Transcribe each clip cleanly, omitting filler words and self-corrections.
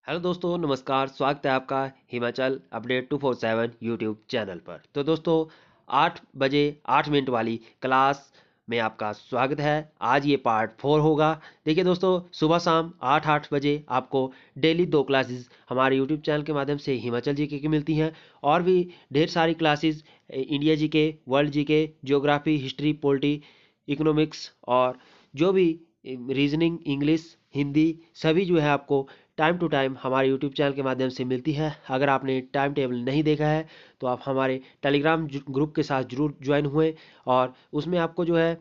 Hello दोस्तों, नमस्कार। स्वागत है आपका हिमाचल अपडेट 247 यूट्यूब चैनल पर। तो दोस्तों, 8 बजे 8 मिनट वाली क्लास में आपका स्वागत है। आज ये पार्ट 4 होगा। देखिए दोस्तों, सुबह शाम 8 बजे आपको डेली 2 क्लासेस हमारे यूट्यूब चैनल के माध्यम से हिमाचल जीके की मिलती हैं। और भी ढेर सारी classes India GK, world GK, geography, history, polity, economics और जो भी रीजनिंग, इंग्लिश, हिंदी सभी जो है आपको टाइम टू टाइम हमारे यूट्यूब चैनल के माध्यम से मिलती है। अगर आपने टाइम टेबल नहीं देखा है तो आप हमारे टेलीग्राम ग्रुप के साथ जरूर ज्वाइन हुए, और उसमें आपको जो है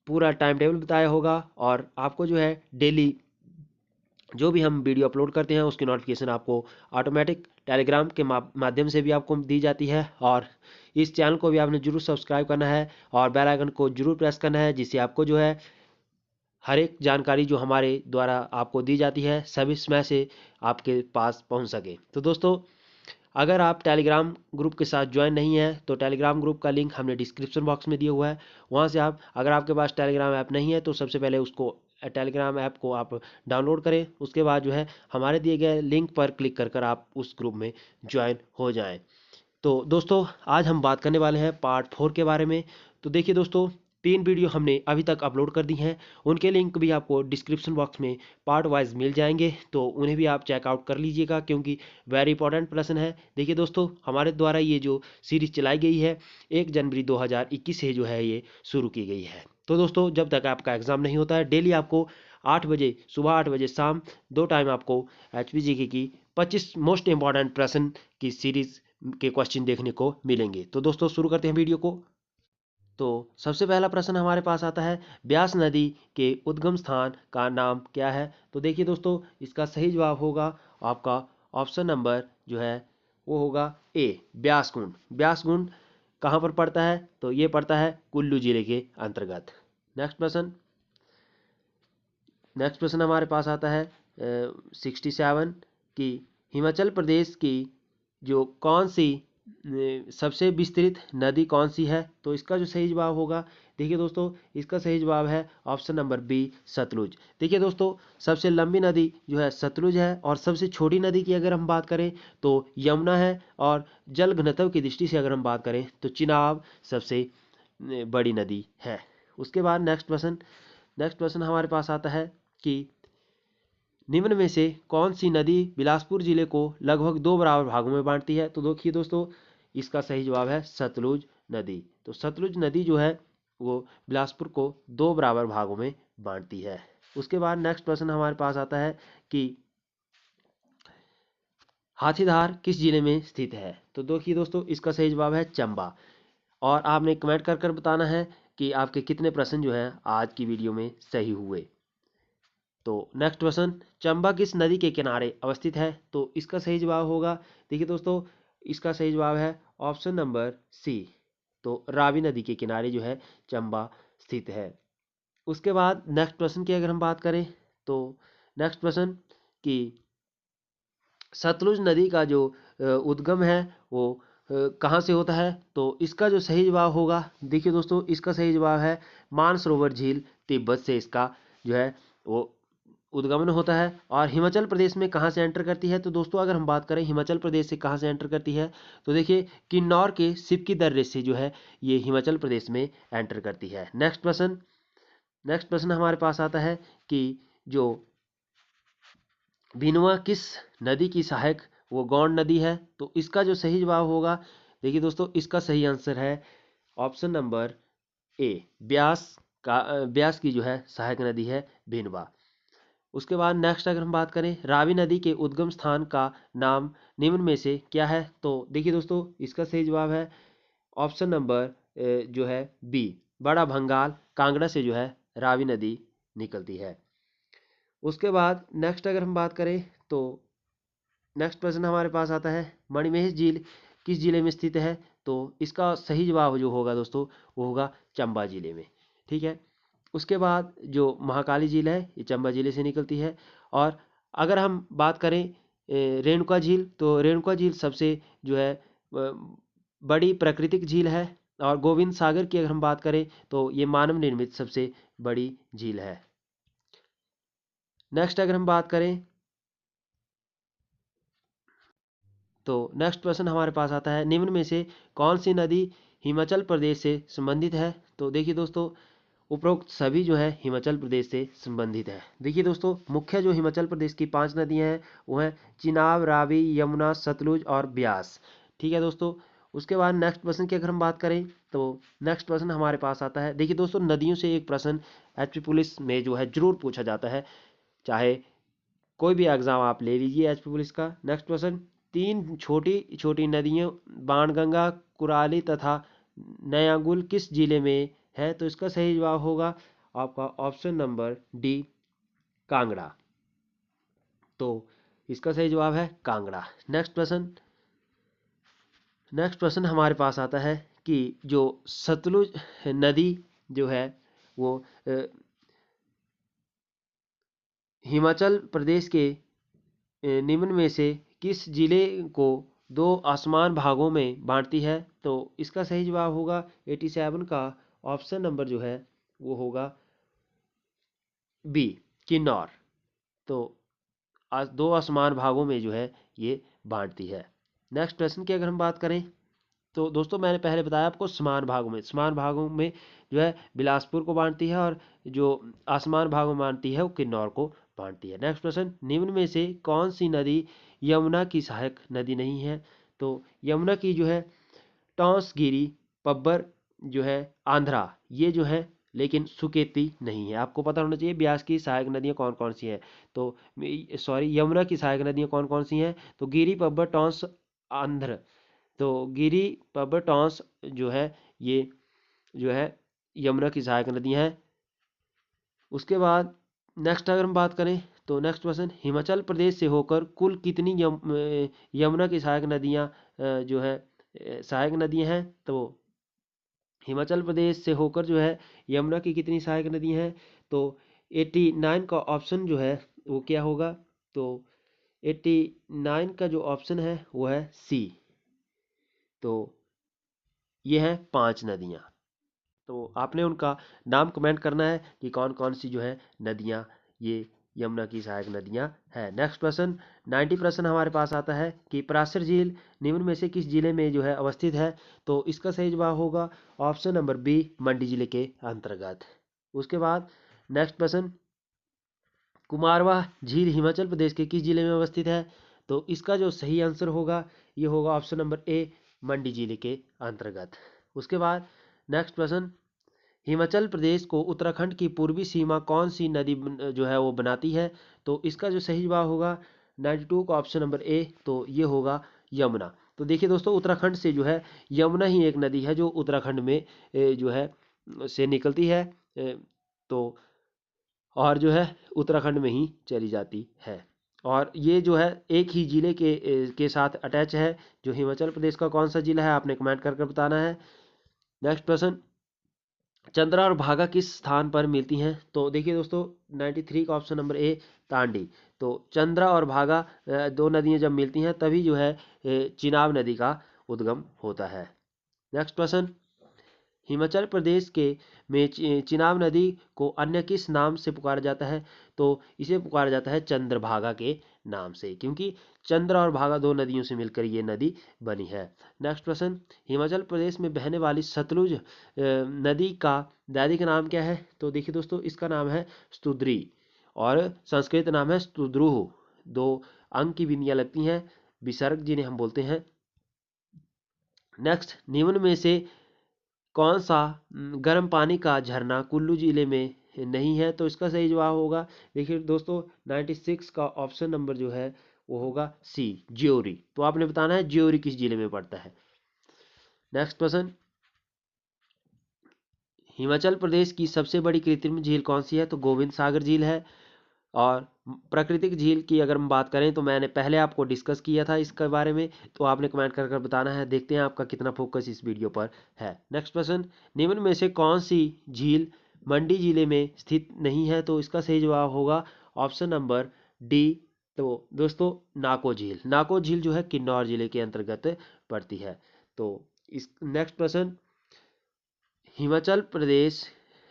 पूरा टाइम टेबल बताया होगा, और आपको जो है डेली जो भी हम वीडियो अपलोड करते हैं उसकी नोटिफिकेशन आपको ऑटोमेटिक टेलीग्राम के माध्यम से भी आपको दी जाती है। और इस चैनल को भी आपने जरूर सब्सक्राइब करना है और बेल आइकन को जरूर प्रेस करना है, जिससे आपको जो है हर एक जानकारी जो हमारे द्वारा आपको दी जाती है सभी समय से आपके पास पहुंच सके। तो दोस्तों, अगर आप टेलीग्राम ग्रुप के साथ ज्वाइन नहीं है तो टेलीग्राम ग्रुप का लिंक हमने डिस्क्रिप्शन बॉक्स में दिया हुआ है। वहां से आप, अगर आपके पास टेलीग्राम ऐप नहीं है तो सबसे पहले उसको टेलीग्राम ऐप को आप डाउनलोड करें। उसके बाद जो है हमारे दिए गए लिंक पर क्लिक कर कर आप उस ग्रुप में ज्वाइन हो जाएं। तो दोस्तों, आज हम बात करने वाले हैं पार्ट 4 के बारे में। तो देखिए दोस्तों, 3 वीडियो हमने अभी तक अपलोड कर दी हैं। उनके लिंक भी आपको डिस्क्रिप्शन बॉक्स में पार्ट वाइज मिल जाएंगे, तो उन्हें भी आप चेकआउट कर लीजिएगा, क्योंकि वेरी इंपॉर्टेंट प्रश्न है। देखिए दोस्तों, हमारे द्वारा ये जो सीरीज चलाई गई है 1 जनवरी 2021 से जो है ये शुरू की गई है। तो दोस्तों, जब तक आपका एग्ज़ाम नहीं होता है, डेली आपको 8 बजे सुबह, 8 बजे शाम, दो टाइम आपको HPGK की 25 मोस्ट इंपॉर्टेंट प्रश्न की सीरीज के क्वेश्चन देखने को मिलेंगे। तो दोस्तों, शुरू करते हैं वीडियो को। तो सबसे पहला प्रश्न हमारे पास आता है, ब्यास नदी के उद्गम स्थान का नाम क्या है? तो देखिए दोस्तों, इसका सही जवाब होगा आपका ऑप्शन नंबर जो है वो होगा ए, ब्यास कुंड। ब्यास कुंड कहाँ पर पड़ता है? तो ये पड़ता है कुल्लू जिले के अंतर्गत। नेक्स्ट प्रश्न हमारे पास आता है 67 की, हिमाचल प्रदेश की जो कौन सी सबसे विस्तृत नदी कौन सी है? तो इसका जो सही जवाब होगा, देखिए दोस्तों, इसका सही जवाब है ऑप्शन नंबर बी, सतलुज। देखिए दोस्तों, सबसे लंबी नदी जो है सतलुज है, और सबसे छोटी नदी की अगर हम बात करें तो यमुना है, और जल घनत्व की दृष्टि से अगर हम बात करें तो चिनाब सबसे बड़ी नदी है। उसके बाद नेक्स्ट प्रश्न हमारे पास आता है कि निम्न में से कौन सी नदी बिलासपुर जिले को लगभग 2 बराबर भागों में बांटती है? तो देखिए दोस्तों, इसका सही जवाब है सतलुज नदी। तो सतलुज नदी जो है वो बिलासपुर को 2 बराबर भागों में बांटती है। उसके बाद नेक्स्ट प्रश्न हमारे पास आता है कि हाथीधार किस जिले में स्थित है? तो देखिए दोस्तों, इसका सही जवाब है चंबा। और आपने कमेंट कर कर बताना है कि आपके कितने प्रश्न जो है आज की वीडियो में सही हुए। तो नेक्स्ट क्वेश्चन, चंबा किस नदी के किनारे अवस्थित है? तो इसका सही जवाब होगा, देखिए दोस्तों, इसका सही जवाब है ऑप्शन नंबर सी। तो रावी नदी के किनारे जो है चंबा स्थित है। उसके बाद नेक्स्ट प्रश्न की अगर हम बात करें तो नेक्स्ट प्रश्न कि सतलुज नदी का जो उद्गम है वो कहाँ से होता है? तो इसका जो सही जवाब होगा, देखिए दोस्तों, इसका सही जवाब है मानसरोवर झील, तिब्बत से इसका जो है वो उद्गमन होता है। और हिमाचल प्रदेश में कहाँ से एंटर करती है? तो दोस्तों, अगर हम बात करें हिमाचल प्रदेश से कहाँ से एंटर करती है, तो देखिए किन्नौर के सिपकी दर्रे से जो है ये हिमाचल प्रदेश में एंटर करती है। नेक्स्ट प्रश्न हमारे पास आता है कि जो भिनवा किस नदी की सहायक वो गौंड नदी है? तो इसका जो सही जवाब होगा, देखिए दोस्तों, इसका सही आंसर है ऑप्शन नंबर ए, ब्यास की जो है सहायक नदी है भिनवा। उसके बाद नेक्स्ट अगर हम बात करें, रावी नदी के उद्गम स्थान का नाम निम्न में से क्या है? तो देखिए दोस्तों, इसका सही जवाब है ऑप्शन नंबर जो है बी, बड़ा भंगाल। कांगड़ा से जो है रावी नदी निकलती है। उसके बाद नेक्स्ट अगर हम बात करें तो नेक्स्ट प्रश्न हमारे पास आता है, मणिमहेश झील किस जिले में स्थित है? तो इसका सही जवाब जो होगा दोस्तों वो होगा चंबा जिले में। ठीक है। उसके बाद जो महाकाली झील है ये चंबा जिले से निकलती है। और अगर हम बात करें रेणुका झील, तो रेणुका झील सबसे जो है बड़ी प्राकृतिक झील है। और गोविंद सागर की अगर हम बात करें तो ये मानव निर्मित सबसे बड़ी झील है। नेक्स्ट अगर हम बात करें तो नेक्स्ट प्रश्न हमारे पास आता है, निम्न में से कौन सी नदी हिमाचल प्रदेश से संबंधित है। तो देखिए दोस्तों, उपरोक्त सभी जो है हिमाचल प्रदेश से संबंधित है। देखिए दोस्तों, मुख्य जो हिमाचल प्रदेश की 5 नदियां हैं वो हैं चिनाब, रावी, यमुना, सतलुज और ब्यास। ठीक है दोस्तों। उसके बाद नेक्स्ट प्रश्न की अगर हम बात करें तो नेक्स्ट प्रश्न हमारे पास आता है, देखिए दोस्तों, नदियों से एक प्रश्न एचपी पुलिस में जो है जरूर पूछा जाता है, चाहे कोई भी एग्जाम आप ले लीजिए एचपी पुलिस का। नेक्स्ट क्वेश्चन, 3 छोटी छोटी नदियां बाणगंगा, कुराली तथा नयागुल किस जिले में है। तो इसका सही जवाब होगा आपका ऑप्शन नंबर डी, कांगड़ा। तो इसका सही जवाब है कांगड़ा। नेक्स्ट प्रश्न हमारे पास आता है कि जो सतलुज नदी जो है वो हिमाचल प्रदेश के निम्न में से किस जिले को 2 आसमान भागों में बांटती है। तो इसका सही जवाब होगा 87 का ऑप्शन नंबर जो है वो होगा बी, किन्नौर। तो आज 2 आसमान भागों में जो है ये बांटती है। नेक्स्ट प्रश्न की अगर हम बात करें तो दोस्तों, मैंने पहले बताया आपको समान भागों में जो है बिलासपुर को बांटती है, और जो आसमान भागों में बांटती है वो किन्नौर को बांटती है। नेक्स्ट प्रश्न, निम्न में से कौन सी नदी यमुना की सहायक नदी नहीं है। तो यमुना की जो है टॉन्सगिरी, पब्बर जो है आंध्रा, ये जो है, लेकिन सुकेती नहीं है। आपको पता होना चाहिए ब्यास की सहायक नदियां कौन कौन सी हैं। तो सॉरी, यमुना की सहायक नदियां कौन कौन सी हैं। तो गिरी, पब्बर, टॉन्स, आंध्र। तो गिरी, पब्बर, टॉन्स जो है ये जो है यमुना की सहायक नदियां हैं। उसके बाद नेक्स्ट अगर हम बात करें तो नेक्स्ट क्वेश्चन, हिमाचल प्रदेश से होकर कुल कितनी यमुना की सहायक नदियां जो है सहायक नदियां हैं। तो हिमाचल प्रदेश से होकर जो है यमुना की कितनी सहायक नदियां हैं। तो 89 का ऑप्शन जो है वो क्या होगा। तो 89 का जो ऑप्शन है वो है सी। तो ये हैं 5 नदियां। तो आपने उनका नाम कमेंट करना है कि कौन कौन सी जो है नदियां ये यमुना की सहायक नदियां है। नेक्स्ट प्रश्न 90 प्रश्न हमारे पास आता है कि पराशर झील निम्न में से किस जिले में जो है अवस्थित है। तो इसका सही जवाब होगा ऑप्शन नंबर बी, मंडी जिले के अंतर्गत। उसके बाद नेक्स्ट प्रश्न, कुमारवा झील हिमाचल प्रदेश के किस जिले में अवस्थित है। तो इसका जो सही आंसर होगा ये होगा ऑप्शन नंबर ए, मंडी जिले के अंतर्गत। उसके बाद नेक्स्ट प्रश्न, हिमाचल प्रदेश को उत्तराखंड की पूर्वी सीमा कौन सी नदी जो है वो बनाती है। तो इसका जो सही जवाब होगा 92 का ऑप्शन नंबर ए, तो ये होगा यमुना। तो देखिए दोस्तों, उत्तराखंड से जो है यमुना ही एक नदी है जो उत्तराखंड में जो है से निकलती है, तो और जो है उत्तराखंड में ही चली जाती है। और ये जो है एक ही जिले के साथ अटैच है। जो हिमाचल प्रदेश का कौन सा जिला है आपने कमेंट करके बताना है। नेक्स्ट प्रश्न, चंद्रा और भागा किस स्थान पर मिलती हैं। तो देखिए दोस्तों, 93 का ऑप्शन नंबर ए, तांडी। तो चंद्रा और भागा 2 नदियां जब मिलती हैं तभी जो है चिनाब नदी का उद्गम होता है। नेक्स्ट प्रश्न, हिमाचल प्रदेश के में चिनाब नदी को अन्य किस नाम से पुकारा जाता है। तो इसे पुकारा जाता है चंद्रभागा के नाम से, क्योंकि चंद्र और भागा 2 नदियों से मिलकर ये नदी बनी है। नेक्स्ट प्रश्न, हिमाचल प्रदेश में बहने वाली सतलुज नदी का वैदिक नाम क्या है। तो देखिए दोस्तों, इसका नाम है स्तुद्री, और संस्कृत नाम है स्तुद्रुह। 2 अंक की बिंदियां लगती हैं, विसर्ग जिन्हें हम बोलते हैं। नेक्स्ट, निम्न में से कौन सा गर्म पानी का झरना कुल्लू जिले में नहीं है। तो इसका सही जवाब होगा, देखिए दोस्तों, 96 का ऑप्शन नंबर जो है वो होगा सी, ज्योरी। तो आपने बताना है ज्योरी किस जिले में पड़ता है। नेक्स्ट प्रश्न, हिमाचल प्रदेश की सबसे बड़ी कृत्रिम झील कौन सी है। तो गोविंद सागर झील है। और प्राकृतिक झील की अगर हम बात करें तो मैंने पहले आपको डिस्कस किया था इसके बारे में, तो आपने कमेंट कर कर बताना है। देखते हैं आपका कितना फोकस इस वीडियो पर है। नेक्स्ट प्रश्न, निम्न में से कौन सी झील मंडी जिले में स्थित नहीं है। तो इसका सही जवाब होगा ऑप्शन नंबर डी। तो दोस्तों, नाको झील जो है किन्नौर जिले के अंतर्गत पड़ती है। तो इस नेक्स्ट प्रश्न, हिमाचल प्रदेश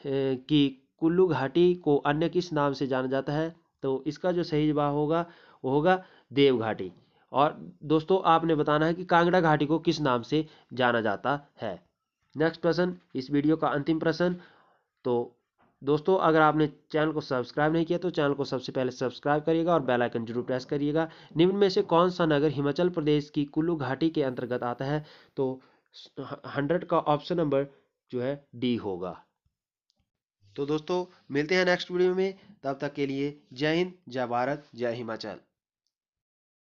की कुल्लू घाटी को अन्य किस नाम से जाना जाता है। तो इसका जो सही जवाब होगा वो होगा देव घाटी। और दोस्तों आपने बताना है कि कांगड़ा घाटी को किस नाम से जाना जाता है। नेक्स्ट प्रश्न, इस वीडियो का अंतिम प्रश्न। तो दोस्तों अगर आपने चैनल को सब्सक्राइब नहीं किया तो चैनल को सबसे पहले सब्सक्राइब करिएगा और बेल आइकन जरूर प्रेस करिएगा। निम्न में से कौन सा नगर हिमाचल प्रदेश की कुल्लू घाटी के अंतर्गत आता है? तो 100 का ऑप्शन नंबर जो है डी होगा। तो दोस्तों मिलते हैं नेक्स्ट वीडियो में, तब तक के लिए जय हिंद, जय भारत, जय हिमाचल।